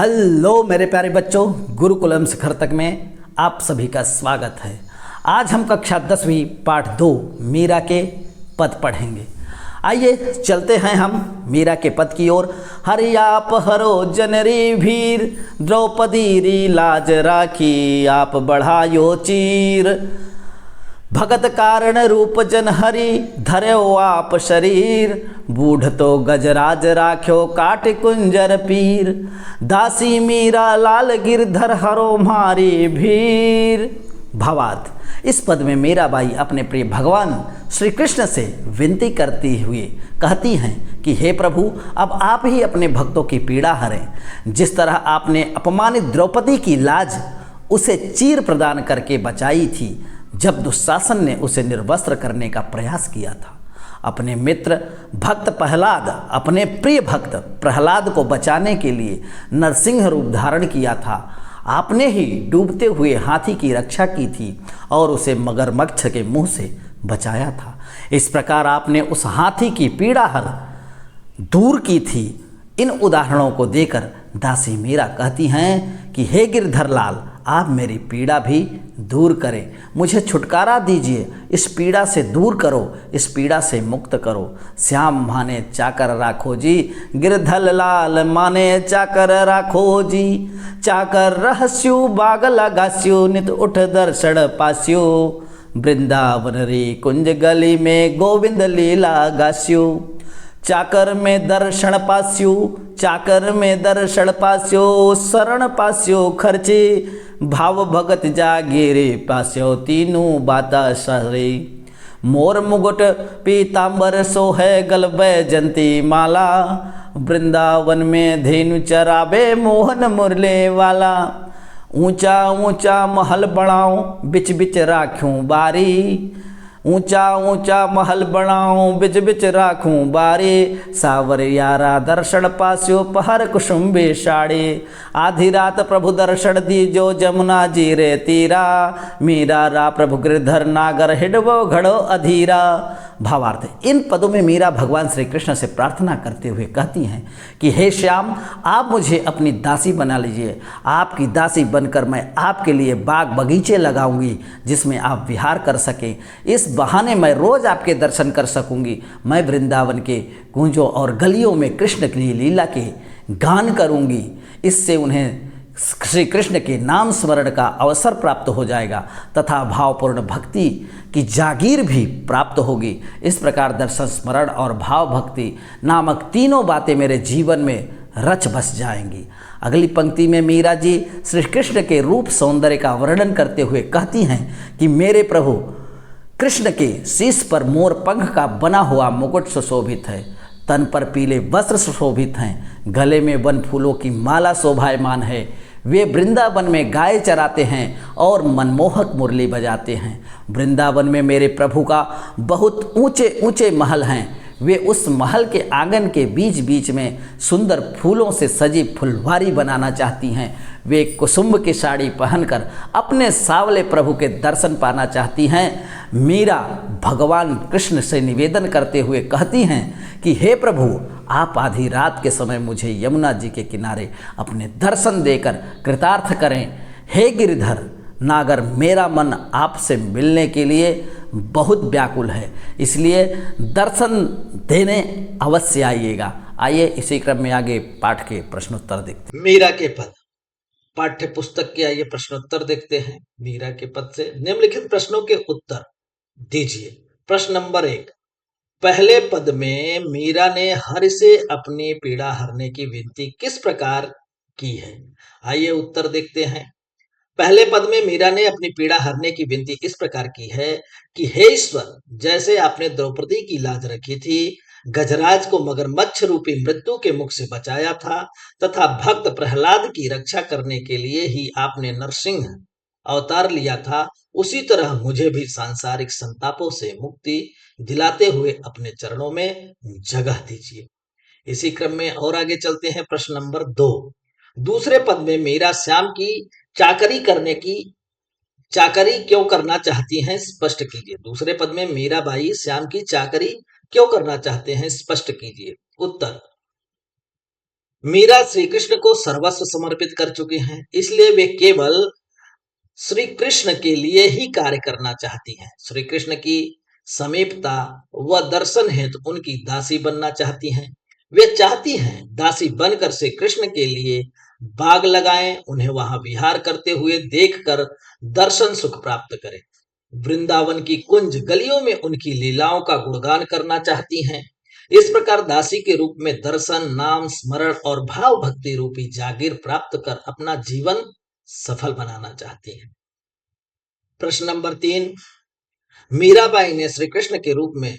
Hello मेरे प्यारे बच्चों, गुरुकुलम शिखर तक में आप सभी का स्वागत है। आज हम कक्षा 10वीं पाठ 2 मीरा के पद पढ़ेंगे। आइए चलते हैं हम मीरा के पद की ओर। हरि आप हरो जनरी भीर, द्रौपदी री लाज राखी, आप बढ़ायो चीर। भगत कारण रूप जन हरि, धर्यो आप शरीर, बूढ़ तो गजराज राख्यो काट कुंजर पीर। दासी मीरा लाल गिरधर हरो मारी भीर। भावार्थ, इस पद में मीराबाई अपने प्रिय भगवान श्री कृष्ण से विनती करती हुए कहती हैं कि हे प्रभु, अब आप ही अपने भक्तों की पीड़ा हरें। जिस तरह आपने अपमानित द्रौपदी की लाज उसे चीर प्रदान करके बचाई थी जब दुशासन ने उसे निर्वस्त्र करने का प्रयास किया था। अपने मित्र भक्त प्रहलाद, अपने प्रिय भक्त प्रहलाद को बचाने के लिए नरसिंह रूप धारण किया था। आपने ही डूबते हुए हाथी की रक्षा की थी और उसे मगरमच्छ के मुंह से बचाया था। इस प्रकार आपने उस हाथी की पीड़ा हर दूर की थी। इन उदाहरणों को देकर दासी मीरा कहती हैं कि हे गिरधर लाल, आप मेरी पीड़ा भी दूर करें, मुझे छुटकारा दीजिए, इस पीड़ा से दूर करो, इस पीड़ा से मुक्त करो। श्याम माने चाकर राखो जी, गिरधर लाल माने चाकर राखो जी। चाकर रहस्यु बाग लगास्यु, नित उठ दर्शन पास्यु, वृंदावन रे कुंज गली में गोविंद लीला गास्यु। चाकर में दर्शन पास्यु, चाकर में दर्शन पास्यो, शरण पास्यो खर्चे, भाव भगत जागेरे पास्यो, तीनों बाता सहरे। मोर मुगट पीतांबर सोहे गल बैजंती माला, वृंदावन में धेनु चराबे मोहन मुरले वाला। ऊंचा ऊंचा महल बनाऊं, बिच बिच राख्यूं बारी, ऊंचा ऊंचा महल बनाऊं, बिच बिच राखूं बारे। सावर यारा दर्शन पास्यो, पहर कुसुम्बे साड़े। आधी रात प्रभु दर्शन दीजो, जमुना जी रे तीरा, मीरा रा प्रभु गिरधर नागर हिडवो घड़ो अधीरा। भावार्थ, इन पदों में मीरा भगवान श्री कृष्ण से प्रार्थना करते हुए कहती हैं कि हे श्याम, आप मुझे अपनी दासी बना लीजिए। आपकी दासी बनकर मैं आपके लिए बाग बगीचे लगाऊंगी जिसमें आप विहार कर सकें। इस बहाने मैं रोज आपके दर्शन कर सकूंगी। मैं वृंदावन के कुंजों और गलियों में कृष्ण की लीला के गान करूंगी। इससे उन्हें श्री कृष्ण के नाम स्मरण का अवसर प्राप्त हो जाएगा तथा भावपूर्ण भक्ति की जागीर भी प्राप्त होगी। इस प्रकार दर्शन, स्मरण और भाव भक्ति नामक तीनों बातें मेरे जीवन में रच बस जाएंगी। अगली पंक्ति में मीरा जी श्री कृष्ण के रूप सौंदर्य का वर्णन करते हुए कहती हैं कि मेरे प्रभु कृष्ण के शीश पर मोर पंख का बना हुआ मुकुट सुशोभित है, तन पर पीले वस्त्र सुशोभित हैं, गले में वन फूलों की माला शोभायमान है। वे वृंदावन में गाय चराते हैं और मनमोहक मुरली बजाते हैं। वृंदावन में मेरे प्रभु का बहुत ऊंचे ऊंचे महल हैं। वे उस महल के आंगन के बीच बीच में सुंदर फूलों से सजी फुलवारी बनाना चाहती हैं। वे कुसुम्ब की साड़ी पहनकर अपने सावले प्रभु के दर्शन पाना चाहती हैं। मीरा भगवान कृष्ण से निवेदन करते हुए कहती हैं कि हे प्रभु, आप आधी रात के समय मुझे यमुना जी के किनारे अपने दर्शन देकर कृतार्थ करें। हे गिरधर नागर, मेरा मन आपसे मिलने के लिए बहुत व्याकुल है, इसलिए दर्शन देने अवश्य आइएगा। आइए इसी क्रम में आगे पाठ के प्रश्नोत्तर देखते हैं। मीरा के पद पाठ्य पुस्तक के आइए प्रश्नोत्तर देखते हैं। मीरा के पद से निम्नलिखित प्रश्नों के उत्तर दीजिए। प्रश्न नंबर 1, पहले पद में मीरा ने हरि से अपनी पीड़ा हरने की विनती किस प्रकार की है? आइए उत्तर देखते हैं। पहले पद में मीरा ने अपनी पीड़ा हरने की विनती इस प्रकार की है कि हे ईश्वर, जैसे आपने द्रौपदी की लाज रखी थी, गजराज को मगरमच्छ रूपी मृत्यु के मुख से बचाया था तथा भक्त प्रहलाद की रक्षा करने के लिए ही आपने नरसिंह अवतार लिया था, उसी तरह मुझे भी सांसारिक संतापों से मुक्ति दिलाते हुए अपने चरणों में जगह दीजिए। इसी क्रम में और आगे चलते हैं। प्रश्न नंबर 2, दूसरे पद में मीरा श्याम की चाकरी क्यों करना चाहती हैं, स्पष्ट कीजिए। दूसरे पद में मीराबाई श्याम की चाकरी क्यों करना चाहते हैं, स्पष्ट कीजिए। उत्तर, मीरा श्री कृष्ण को सर्वस्व समर्पित कर चुके हैं, इसलिए वे केवल श्री कृष्ण के लिए ही कार्य करना चाहती हैं। श्री कृष्ण की समीपता व दर्शन हेतु उनकी दासी बनना चाहती हैं। वे चाहती हैं दासी बनकर श्री कृष्ण के लिए बाग लगाएं, उन्हें वहां विहार करते हुए देखकर दर्शन सुख प्राप्त करें। वृंदावन की कुंज गलियों में उनकी लीलाओं का गुणगान करना चाहती हैं। इस प्रकार दासी के रूप में दर्शन, नाम स्मरण और भाव भक्ति रूपी जागीर प्राप्त कर अपना जीवन सफल बनाना चाहती हैं। प्रश्न नंबर 3, मीराबाई ने श्री कृष्ण के रूप में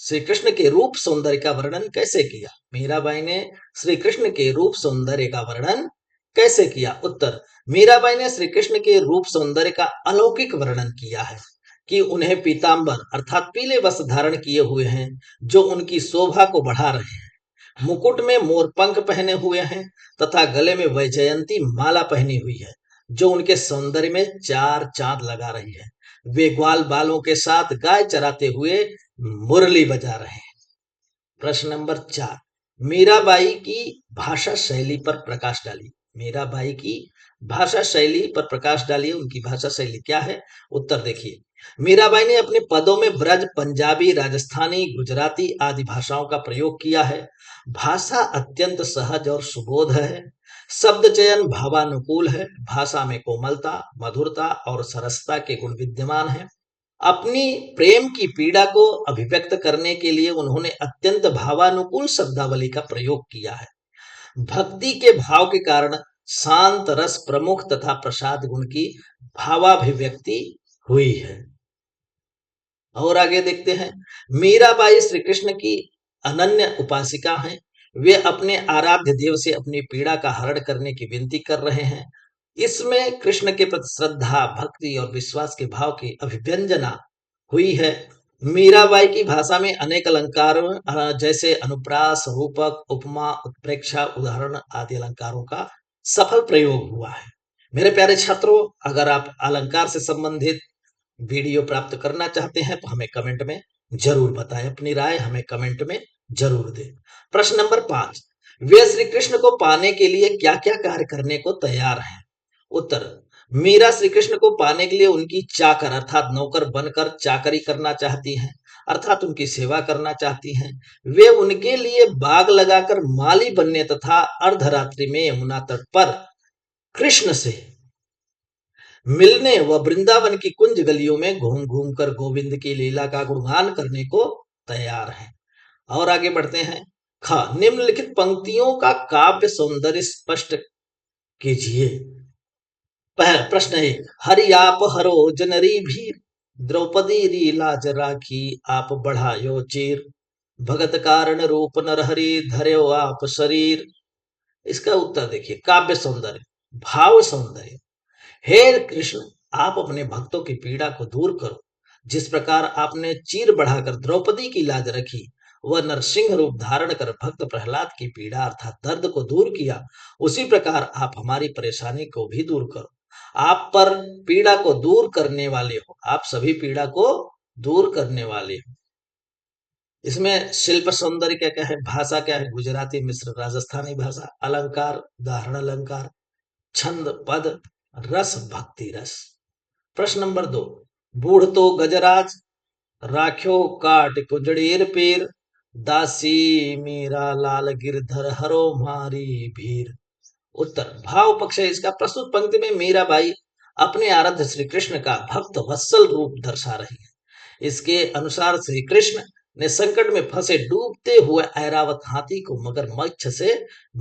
श्री कृष्ण के रूप सौंदर्य का वर्णन कैसे किया? मीराबाई ने श्री कृष्ण के रूप सौंदर्य का वर्णन कैसे किया? उत्तर, मीराबाई ने श्री कृष्ण के रूप सौंदर्य का अलौकिक वर्णन किया है कि उन्हें पीतांबर अर्थात पीले वस्त्र धारण किए हुए हैं, जो उनकी शोभा को बढ़ा रहे हैं। मुकुट में मोर पंख पहने हुए हैं तथा गले में वैजयंती माला पहनी हुई है, जो उनके सौंदर्य में चार चांद लगा रही है। वे ग्वाल बालों के साथ गाय चराते हुए मुरली बजा रहे हैं। प्रश्न नंबर 4, मीराबाई की भाषा शैली पर प्रकाश डालिए। मीराबाई की भाषा शैली पर प्रकाश डालिए। उनकी भाषा शैली क्या है? उत्तर देखिए, मीराबाई ने अपने पदों में ब्रज, पंजाबी, राजस्थानी, गुजराती आदि भाषाओं का प्रयोग किया है। भाषा अत्यंत सहज और सुबोध है। शब्द चयन भावानुकूल है। भाषा में कोमलता, मधुरता और सरसता के गुण विद्यमान है। अपनी प्रेम की पीड़ा को अभिव्यक्त करने के लिए उन्होंने अत्यंत भावानुकूल शब्दावली का प्रयोग किया है। भक्ति के भाव के कारण शांत रस प्रमुख तथा प्रसाद गुण की भावाभिव्यक्ति हुई है। और आगे देखते हैं, मीराबाई श्री कृष्ण की अनन्य उपासिका हैं। वे अपने आराध्य देव से अपनी पीड़ा का हरण करने की विनती कर रहे हैं। इसमें कृष्ण के प्रति श्रद्धा, भक्ति और विश्वास के भाव की अभिव्यंजना हुई है। मीराबाई की भाषा में अनेक अलंकार जैसे अनुप्रास, रूपक, उपमा, उत्प्रेक्षा, उदाहरण आदि अलंकारों का सफल प्रयोग हुआ है। मेरे प्यारे छात्रों, अगर आप अलंकार से संबंधित वीडियो प्राप्त करना चाहते हैं तो हमें कमेंट में जरूर बताएं। अपनी राय हमें कमेंट में जरूर दें। प्रश्न नंबर 5, वे श्री कृष्ण को पाने के लिए क्या क्या कार्य करने को तैयार हैं? उत्तर, मीरा श्री कृष्ण को पाने के लिए उनकी चाकर अर्थात नौकर बनकर चाकरी करना चाहती हैं, अर्थात उनकी सेवा करना चाहती हैं। वे उनके लिए बाग लगाकर माली बनने तथा अर्धरात्रि में यमुना तट पर कृष्ण से मिलने व वृंदावन की कुंज गलियों में घूम घूम कर गोविंद की लीला का गुणगान करने को तैयार हैं। और आगे बढ़ते हैं। ख, निम्नलिखित पंक्तियों का काव्य सौंदर्य स्पष्ट कीजिए। प्रश्न 1, हरि आप हरो जनरी भीर, द्रौपदी री लाज राखी आप बढ़ायो चीर, भगत कारण रूप नरहरि धर्यो आप शरीर। इसका उत्तर देखिए, काव्य सौंदर्य, भाव सौंदर्य। हे कृष्ण, आप अपने भक्तों की पीड़ा को दूर करो। जिस प्रकार आपने चीर बढ़ाकर द्रौपदी की लाज रखी व नरसिंह रूप धारण कर भक्त प्रहलाद की पीड़ा अर्थात दर्द को दूर किया, उसी प्रकार आप हमारी परेशानी को भी दूर करो। आप पर पीड़ा को दूर करने वाले हो, आप सभी पीड़ा को दूर करने वाले हो। इसमें शिल्प सौंदर्य क्या क्या है? भाषा क्या है? गुजराती, मिश्र, राजस्थानी भाषा। अलंकार, उदाहरण अलंकार, छंद, पद, रस, भक्ति रस। प्रश्न नंबर 2, बूढ़ तो गजराज राख्यो काट कुजड़ीर पीर, दासी मीरा लाल गिरधर हरो मारी भीर। उत्तर, भाव पक्ष है इसका। प्रस्तुत पंक्ति में मीराबाई अपने आराध्य श्री कृष्ण का भक्त वत्सल रूप दर्शा रही है। इसके अनुसार श्री कृष्ण ने संकट में फंसे डूबते हुए ऐरावत हाथी को मगरमच्छ से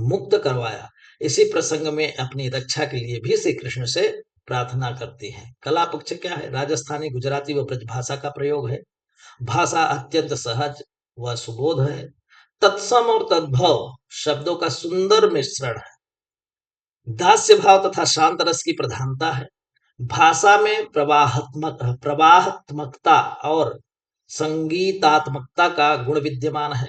मुक्त करवाया। इसी प्रसंग में अपनी रक्षा के लिए भी श्री कृष्ण से प्रार्थना करती हैं। कला पक्ष क्या है? राजस्थानी, गुजराती व ब्रज भाषा का प्रयोग है। भाषा अत्यंत सहज व सुबोध है। तत्सम और तद्भव शब्दों का सुंदर मिश्रण है। दास्य भाव तथा शांत रस की प्रधानता है। भाषा में प्रवाहात्मकता और संगीतात्मकता का गुण विद्यमान है।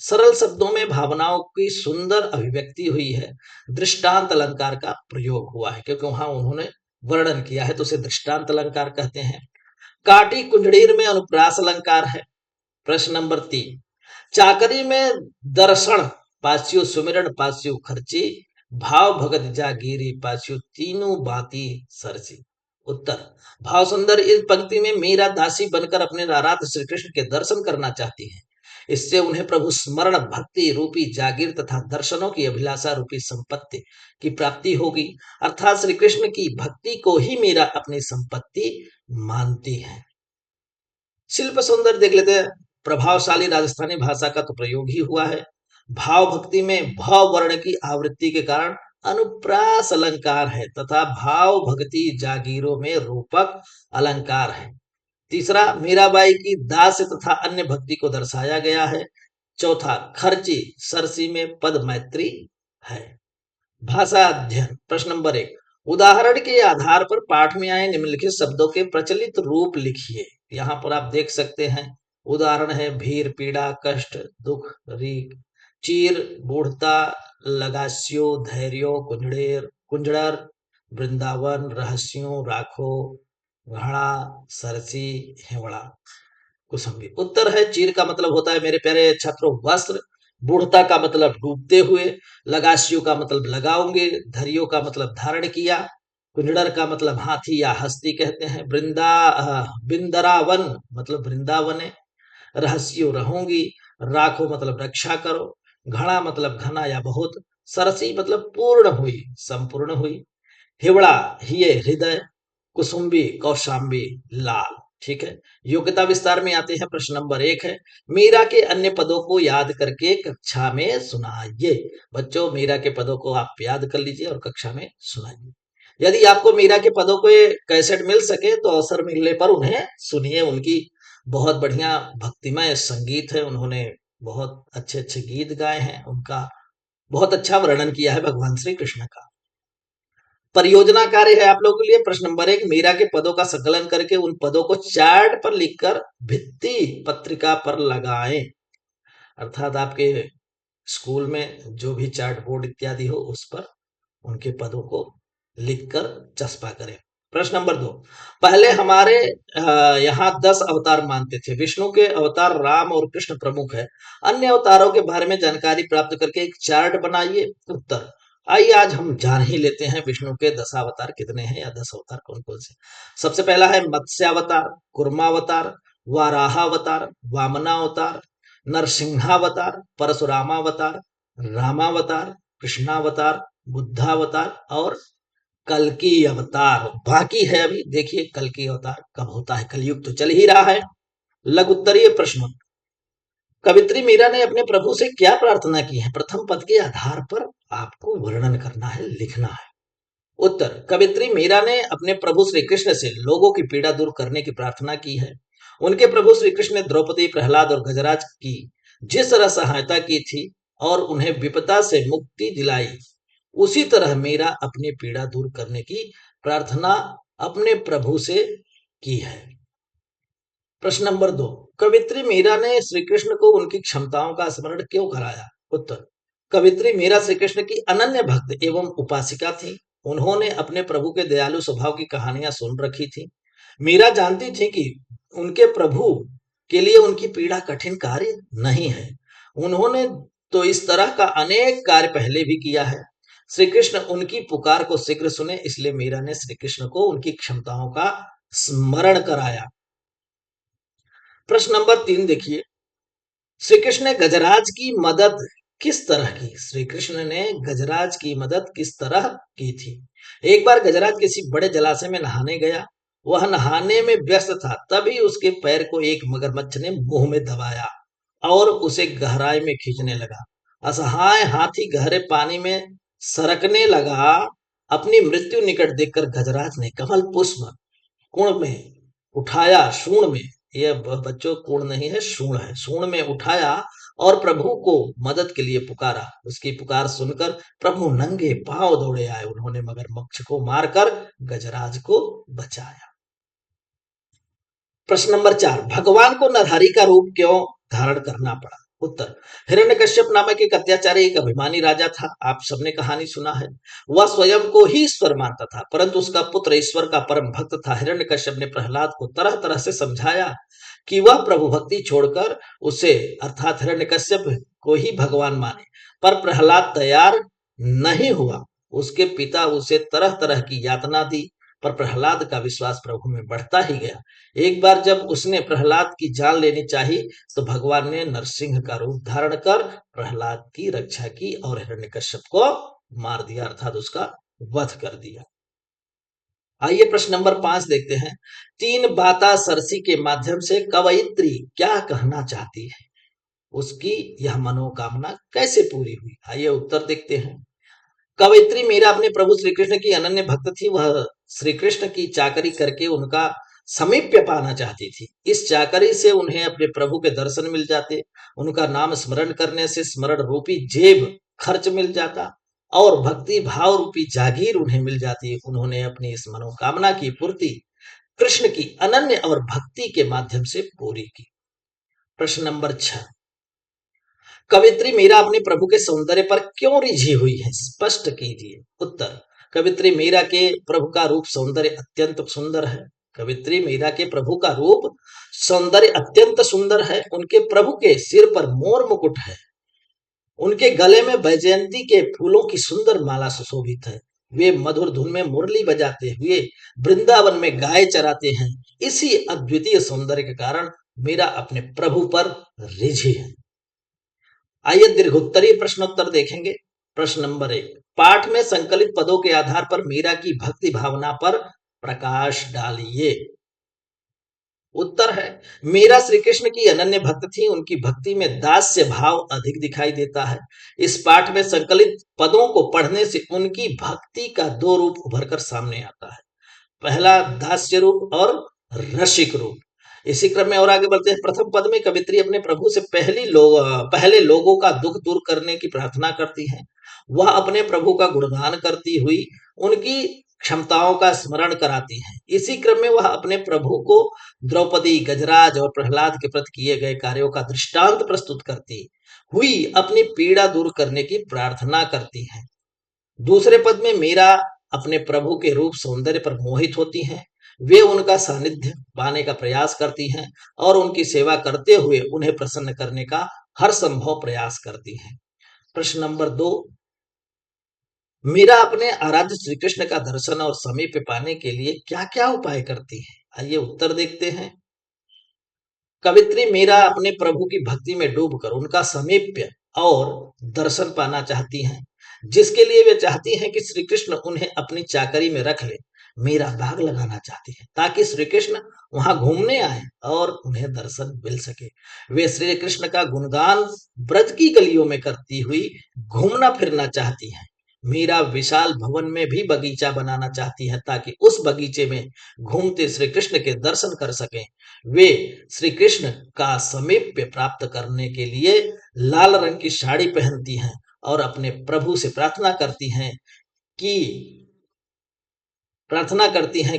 सरल शब्दों में भावनाओं की सुंदर अभिव्यक्ति हुई है। दृष्टांत अलंकार का प्रयोग हुआ है, क्योंकि वहां उन्होंने वर्णन किया है तो उसे दृष्टांत अलंकार कहते हैं। काटी कुंजड़ीर में अनुप्रास अलंकार है। प्रश्न नंबर 3, चाकरी में दर्शन पास्यु सुमिरन पास्यु खर्ची, भाव भगत जागीरी पास्यु तीनों बाती सरसी। उत्तर, भाव सुंदर इस पंक्ति में मीरा दासी बनकर अपने आराध्य श्री कृष्ण के दर्शन करना चाहती हैं। इससे उन्हें प्रभु स्मरण भक्ति रूपी जागीर तथा दर्शनों की अभिलाषा रूपी संपत्ति की प्राप्ति होगी। अर्थात श्री कृष्ण की भक्ति को ही मीरा अपनी संपत्ति मानती है। शिल्प सौंदर्य देख लेते हैं। प्रभावशाली राजस्थानी भाषा का तो प्रयोग ही हुआ है। भाव भक्ति में भाव वर्ण की आवृत्ति के कारण अनुप्रास अलंकार है तथा भाव भक्ति जागीरों में रूपक अलंकार है। तीसरा, मीराबाई की दास तथा अन्य भक्ति को दर्शाया गया है। चौथा, खर्ची सरसी में पद मैत्री है। भाषा अध्ययन प्रश्न नंबर 1, उदाहरण के आधार पर पाठ में आए निम्नलिखित शब्दों के प्रचलित रूप लिखिए। यहाँ पर आप देख सकते हैं उदाहरण है भीर पीड़ा कष्ट दुख रीक चीर बूढ़ता लगास्यो धैर्यो कुंजड़ेर कुंजड़र वृंदावन रहस्यों राखो घड़ा सरसी हेवड़ा कुसुम्बी। उत्तर है चीर का मतलब होता है मेरे प्यारे छात्रों वस्त्र, बूढ़ता का मतलब डूबते हुए, लगास्यु का मतलब लगाओगे, धरियो का मतलब धारण किया, कुंजड़र का मतलब हाथी या हस्ती कहते हैं, बिंदरावन मतलब वृंदावने, रहस्यो रहूंगी, राखो मतलब रक्षा करो, घना मतलब घना या बहुत, सरसी मतलब पूर्ण हुई संपूर्ण हुई, हिवड़ा हिये हृदय, कुसुम्बी कौशाम्बी लाल। ठीक है, योग्यता विस्तार में आते हैं। प्रश्न नंबर 1 है मीरा के अन्य पदों को याद करके कक्षा में सुनाइए। बच्चों मीरा के पदों को आप याद कर लीजिए और कक्षा में सुनाइए। यदि आपको मीरा के पदों को कैसेट मिल सके तो अवसर मिलने पर उन्हें सुनिए। उनकी बहुत बढ़िया भक्तिमय संगीत है, उन्होंने बहुत अच्छे अच्छे गीत गाए हैं, उनका बहुत अच्छा वर्णन किया है भगवान श्री कृष्ण का। परियोजना कार्य है आप लोगों के लिए। प्रश्न नंबर 1, मीरा के पदों का संकलन करके उन पदों को चार्ट पर लिखकर भित्ति पत्रिका पर लगाएं। अर्थात आपके स्कूल में जो भी चार्ट बोर्ड इत्यादि हो उस पर उनके पदों को लिखकर चस्पा करें। प्रश्न नंबर 2, पहले हमारे यहाँ 10 अवतार मानते थे। विष्णु के अवतार राम और कृष्ण प्रमुख है। अन्य अवतारों के बारे में जानकारी प्राप्त करके एक चार्ट बनाइए। उत्तर, आइए आज हम जान ही लेते हैं विष्णु के 10 अवतार कितने हैं या 10 अवतार कौन कौन से। सबसे पहला है मत्स्यावतार, कुर्मावतार, वाराहावतार, वामनावतार, नरसिंहावतार, परशुरामावतार, रामावतार, कृष्णावतार, बुद्धावतार और कल्कि अवतार। बाकी है अभी देखिए कल्कि अवतार कब होता है, कलयुग तो चल ही रहा है। लघु उत्तरीय प्रश्न, कवित्री मीरा ने अपने प्रभु से क्या प्रार्थना की है? प्रथम पद के आधार पर आपको वर्णन करना है, लिखना है। उत्तर, कवित्री मीरा ने अपने प्रभु श्री कृष्ण से लोगों की पीड़ा दूर करने की प्रार्थना की है। उनके प्रभु श्री कृष्ण ने द्रौपदी प्रहलाद और गजराज की जिस तरह सहायता की थी और उन्हें विपदा से मुक्ति दिलाई, उसी तरह मीरा अपनी पीड़ा दूर करने की प्रार्थना अपने प्रभु से की है। प्रश्न नंबर 2, कवित्री मीरा ने श्री कृष्ण को उनकी क्षमताओं का स्मरण क्यों कराया? उत्तर, कवित्री मीरा श्री कृष्ण की अनन्य भक्त एवं उपासिका थी। उन्होंने अपने प्रभु के दयालु स्वभाव की कहानियां सुन रखी थी। मीरा जानती थी कि उनके प्रभु के लिए उनकी पीड़ा कठिन कार्य नहीं है। उन्होंने तो इस तरह का अनेक कार्य पहले भी किया है। श्री कृष्ण उनकी पुकार को शीघ्र सुने, इसलिए मीरा ने श्री कृष्ण को उनकी क्षमताओं का स्मरण कराया। प्रश्न नंबर 3 देखिए, श्री कृष्ण ने गजराज की मदद किस तरह की? श्री कृष्ण ने गजराज की मदद किस तरह की थी? एक बार गजराज किसी बड़े जलाशय में नहाने गया। वह नहाने में व्यस्त था, तभी उसके पैर को एक मगरमच्छ ने मुंह में दबाया और उसे गहराई में खींचने लगा। असहाय हाथी गहरे पानी में सरकने लगा। अपनी मृत्यु निकट देखकर गजराज ने कमल पुष्प कुण में उठाया, शूण में, यह बच्चों कुण नहीं है शूण है, शूण में उठाया और प्रभु को मदद के लिए पुकारा। उसकी पुकार सुनकर प्रभु नंगे पांव दौड़े आए। उन्होंने मगरमच्छ को मारकर गजराज को बचाया। प्रश्न नंबर 4, भगवान को नरहरि का रूप क्यों धारण करना पड़ा? उत्तर, हिरण्यकश्यप नामक एक अत्याचारी एक अभिमानी राजा था। आप सबने कहानी सुना है। वह स्वयं को ही ईश्वर मानता था, परंतु उसका पुत्र ईश्वर का परम भक्त था। हिरण्यकश्यप ने प्रहलाद को तरह तरह से समझाया कि वह प्रभु भक्ति छोड़कर उसे अर्थात हिरण्यकश्यप को ही भगवान माने, पर प्रहलाद तैयार नहीं हुआ। उसके पिता उसे तरह तरह की यातना दी, पर प्रहलाद का विश्वास प्रभु में बढ़ता ही गया। एक बार जब उसने प्रहलाद की जान लेनी चाही, तो भगवान ने नरसिंह का रूप धारण कर प्रहलाद की रक्षा की और हिरण्यकश्यप को मार दिया, अर्थात उसका वध कर दिया। आइए प्रश्न नंबर 5 देखते हैं। तीन बाता सरसी के माध्यम से कवयित्री क्या कहना चाहती है, उसकी यह मनोकामना कैसे पूरी हुई? आइए उत्तर देखते हैं। कवयित्री मीरा अपने प्रभु श्री कृष्ण की अनन्य भक्त थी। वह श्री कृष्ण की चाकरी करके उनका समीप्य पाना चाहती थी। इस चाकरी से उन्हें अपने प्रभु के दर्शन मिल जाते, उनका नाम स्मरण करने से स्मरण रूपी जेब खर्च मिल जाता और भक्ति भाव रूपी जागीर उन्हें मिल जाती। उन्होंने अपनी इस मनोकामना की पूर्ति कृष्ण की अनन्य और भक्ति के माध्यम से पूरी की। प्रश्न नंबर 6, कवित्री मीरा अपने प्रभु के सौंदर्य पर क्यों रिझी हुई है, स्पष्ट कीजिए। उत्तर, कवित्री मीरा के प्रभु का रूप सौंदर्य अत्यंत सुंदर है। कवित्री मीरा के प्रभु का रूप सौंदर्य अत्यंत सुंदर है। उनके प्रभु के सिर पर मोर मुकुट है, उनके गले में वैजयंती के फूलों की सुंदर माला सुशोभित है। वे मधुर धुन में मुरली बजाते हुए वृंदावन में गाय चराते हैं। इसी अद्वितीय सौंदर्य के कारण मीरा अपने प्रभु पर रिझी है। आइए दीर्घोत्तरीय प्रश्नोत्तर देखेंगे। प्रश्न नंबर 1, पाठ में संकलित पदों के आधार पर मीरा की भक्ति भावना पर प्रकाश डालिए। उत्तर है, मीरा श्री कृष्ण की अनन्य भक्त थी। उनकी भक्ति में दास्य भाव अधिक दिखाई देता है। इस पाठ में संकलित पदों को पढ़ने से उनकी भक्ति का दो रूप उभर कर सामने आता है। पहला दास्य रूप और रसिक रूप। इसी क्रम में और आगे बढ़ते हैं। प्रथम पद में कवित्री अपने प्रभु से पहले लोगों का दुख दूर करने की प्रार्थना करती हैं। वह अपने प्रभु का गुणगान करती हुई उनकी क्षमताओं का स्मरण कराती हैं। इसी क्रम में वह अपने प्रभु को द्रौपदी, गजराज और प्रहलाद के प्रति किए गए कार्यों का दृष्टांत प्रस्तुत करती हुई अपनी पीड़ा दूर करने की प्रार्थना करती हैं। दूसरे पद में मीरा अपने प्रभु के रूप सौंदर्य पर मोहित होती हैं। वे उनका सानिध्य पाने का प्रयास करती हैं और उनकी सेवा करते हुए उन्हें प्रसन्न करने का हर संभव प्रयास करती हैं। प्रश्न नंबर 2, मीरा अपने आराध्य श्री कृष्ण का दर्शन और समीप पाने के लिए क्या क्या उपाय करती है? आइए उत्तर देखते हैं। कवित्री मीरा अपने प्रभु की भक्ति में डूबकर उनका समीप्य और दर्शन पाना चाहती हैं, जिसके लिए वे चाहती हैं कि श्री कृष्ण उन्हें अपनी चाकरी में रख ले। मीरा बाग लगाना चाहती है ताकि श्री कृष्ण वहां घूमने आए और उन्हें दर्शन मिल सके। वे श्री कृष्ण का गुणगान ब्रज की गलियों में करती हुई घूमना फिरना चाहती हैं। मीरा विशाल भवन में भी बगीचा बनाना चाहती है ताकि उस बगीचे में घूमते श्री कृष्ण के दर्शन कर सकें। वे श्री कृष्ण का समीप्य प्राप्त करने के लिए लाल रंग की साड़ी पहनती हैं और अपने प्रभु से प्रार्थना करती हैं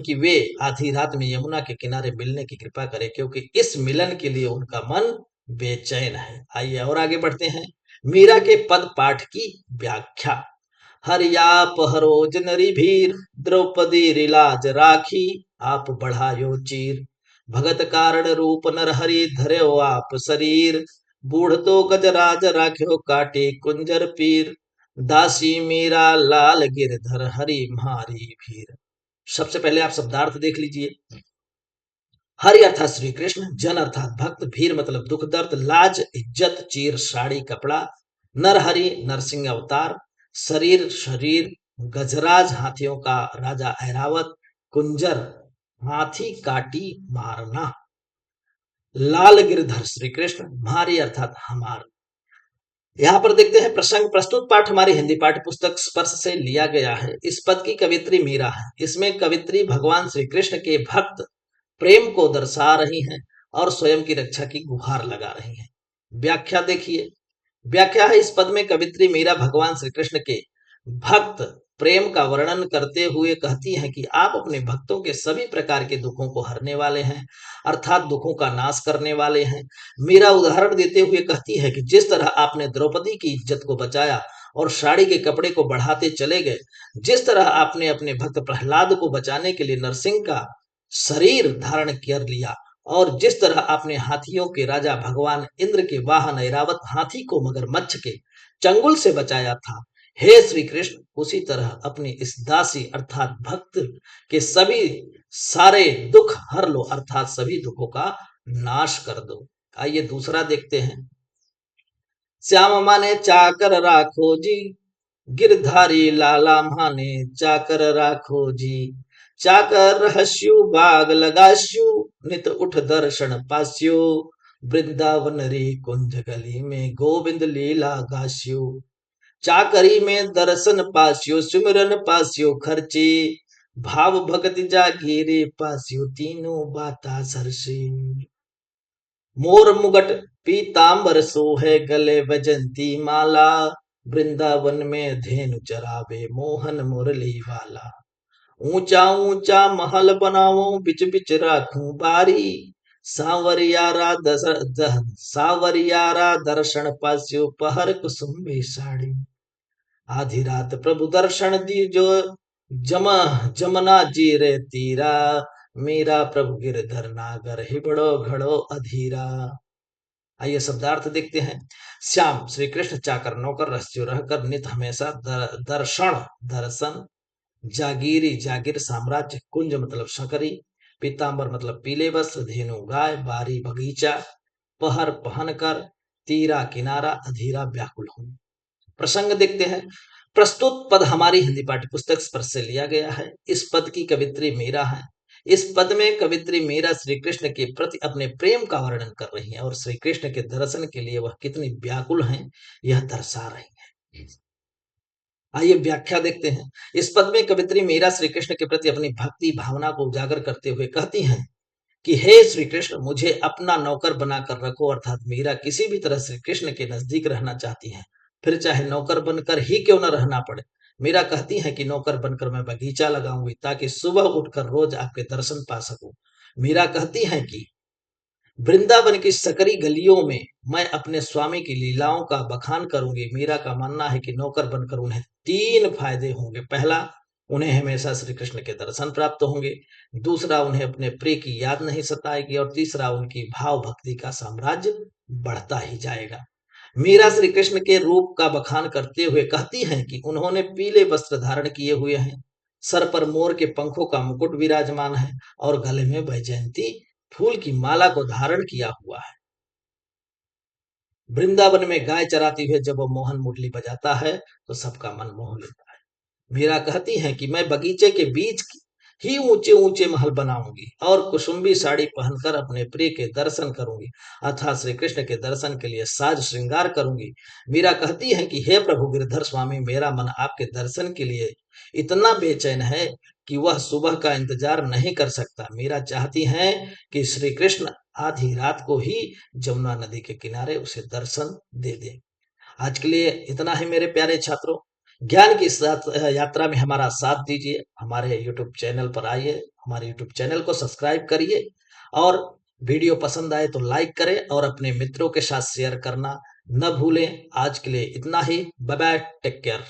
कि वे आधी रात में यमुना के किनारे मिलने की कृपा करें, क्योंकि इस मिलन के लिए उनका मन बेचैन है। आइए और आगे बढ़ते हैं। मीरा के पद पाठ की व्याख्या। हरियाप हरोज नरी भीर, द्रौपदी रिलाज राखी, आप बढ़ायो चीर, भगत कारण रूप नर हरि धर्यो आप शरीर, बूढ़ तो गजराज राख्यो काटे कुंजर पीर, दासी मीरा लाल गिरधर हरि म्हारी भीर। सबसे पहले आप शब्दार्थ देख लीजिए। हरि अर्थात श्री कृष्ण, जन अर्थात भक्त, भीर मतलब दुख दर्द, लाज इज्जत, चीर साड़ी कपड़ा, नरहरि नरसिंह अवतार, शरीर शरीर, गजराज हाथियों का राजा ऐरावत, कुंजर हाथी काटी मारना, लाल गिरधर श्री कृष्ण, म्हारी अर्थात हमार। यहाँ पर देखते हैं प्रसंग। प्रस्तुत पाठ हमारी हिंदी पाठ्य पुस्तक स्पर्श से लिया गया है। इस पद की कवित्री मीरा है। इसमें कवित्री भगवान श्री कृष्ण के भक्त प्रेम को दर्शा रही हैं और स्वयं की रक्षा की गुहार लगा रही हैं। व्याख्या देखिए। व्याख्या है, इस पद में कवित्री मीरा भगवान श्री कृष्ण के भक्त प्रेम का वर्णन करते हुए कहती हैं कि आप अपने भक्तों के सभी प्रकार के दुखों को हरने वाले हैं, अर्थात दुखों का नाश करने वाले हैं। मीरा उदाहरण देते हुए कहती है कि जिस तरह आपने द्रौपदी की इज्जत को बचाया और साड़ी के कपड़े को बढ़ाते चले गए, जिस तरह आपने अपने भक्त प्रहलाद को बचाने के लिए नरसिंह का शरीर धारण कर लिया और जिस तरह आपने हाथियों के राजा भगवान इंद्र के वाहन ऐरावत हाथी को मगरमच्छ के चंगुल से बचाया था, हे श्री कृष्ण, उसी तरह अपनी इस दासी अर्थात भक्त के सभी सारे दुख हर लो, अर्थात सभी दुखों का नाश कर दो। आइए दूसरा देखते हैं। श्याम माने चाकर राखो जी, गिरधारी लाला माने चाकर राखो जी, चाकर रहस्यु बाग लगास्यु, नित उठ दर्शन पास्यु, वृंदावन री कुंज गली में गोविंद लीला गास्यु, चाकरी में दर्शन पास्यो सुमिरन पास्यो खर्ची, भाव भगत जागीरे पास्यो तीनों बाता सरसी, मोर मुगट पीतांबर सोहे गले वजंती माला, वृंदावन में धेनु चरावे मोहन मुरली वाला, ऊंचा ऊंचा महल बनाओ बिच बिच राखूं बारी, सावरियारा दर्शन पास्यो पहर कुसुम्बी साड़ी, आधी रात प्रभु दर्शन दी जो जमना जी रे तीरा, मेरा प्रभु गिरधर नागर हिबड़ो घड़ो अधीरा। आइए शब्दार्थ देखते हैं। श्याम श्री कृष्ण चाकर नौकर रस्यो रहकर नित हमेशा दर्शन, जागीरी जागीर साम्राज्य, कुंज मतलब शकरी, पीतांबर मतलब पीले वस्त्र, धेनु गाय, बारी बगीचा, पहर पहन कर, तीरा किनारा, अधीरा व्याकुल हो। प्रसंग देखते हैं। प्रस्तुत पद हमारी हिंदी पाठ्य पुस्तक स्पर्श से लिया गया है। इस पद की कवित्री मीरा है। इस पद में कवित्री मीरा श्री कृष्ण के प्रति अपने प्रेम का वर्णन कर रही है और श्री कृष्ण के दर्शन के लिए वह कितनी व्याकुल हैं यह दर्शा रही है। आइए व्याख्या देखते हैं। इस पद में कवित्री मीरा श्री कृष्ण के प्रति अपनी भक्ति भावना को उजागर करते हुए कहती हैं कि हे श्री कृष्ण, मुझे अपना नौकर बनाकर रखो, अर्थात मीरा किसी भी तरह श्री कृष्ण के नजदीक रहना चाहती हैं, फिर चाहे नौकर बनकर ही क्यों न रहना पड़े। मीरा कहती है कि नौकर बनकर मैं बगीचा लगाऊंगी ताकि सुबह उठकर रोज आपके दर्शन पा सकूं। मीरा कहती है कि वृंदावन की सकरी गलियों में मैं अपने स्वामी की लीलाओं का बखान करूंगी। मीरा का मानना है कि नौकर बनकर उन्हें 3 फायदे होंगे। पहला, उन्हें हमेशा श्री कृष्ण के दर्शन प्राप्त होंगे। दूसरा, उन्हें अपने प्रिय की याद नहीं सताएगी और तीसरा, उनकी भाव भक्ति का साम्राज्य बढ़ता ही जाएगा। मीरा श्री कृष्ण के रूप का बखान करते हुए कहती हैं कि उन्होंने पीले वस्त्र धारण किए हुए हैं, सर पर मोर के पंखों का मुकुट विराजमान है और गले में वैजयंती फूल की माला को धारण किया हुआ है। वृंदावन में गाय चराते हुए जब वो मोहन मुरली बजाता है तो सबका मन मोह लेता है। मीरा कहती है कि मैं बगीचे के बीच ही ऊंचे ऊंचे महल बनाऊंगी और कुसुम्बी साड़ी पहनकर अपने प्रिय के दर्शन करूंगी, अर्थात श्री कृष्ण के दर्शन के लिए साज श्रृंगार करूंगी। मीरा कहती है कि हे प्रभु गिरधर स्वामी, मेरा मन आपके दर्शन के लिए इतना बेचैन है कि वह सुबह का इंतजार नहीं कर सकता। मीरा चाहती हैं कि श्री कृष्ण आधी रात को ही जमुना नदी के किनारे उसे दर्शन दे दे। आज के लिए इतना ही मेरे प्यारे छात्रों। ज्ञान की यात्रा में हमारा साथ दीजिए। हमारे यूट्यूब चैनल पर आइए, हमारे यूट्यूब चैनल को सब्सक्राइब करिए और वीडियो पसंद आए तो लाइक करें और अपने मित्रों के साथ शेयर करना न भूलें। आज के लिए इतना ही। Bye bye, take care.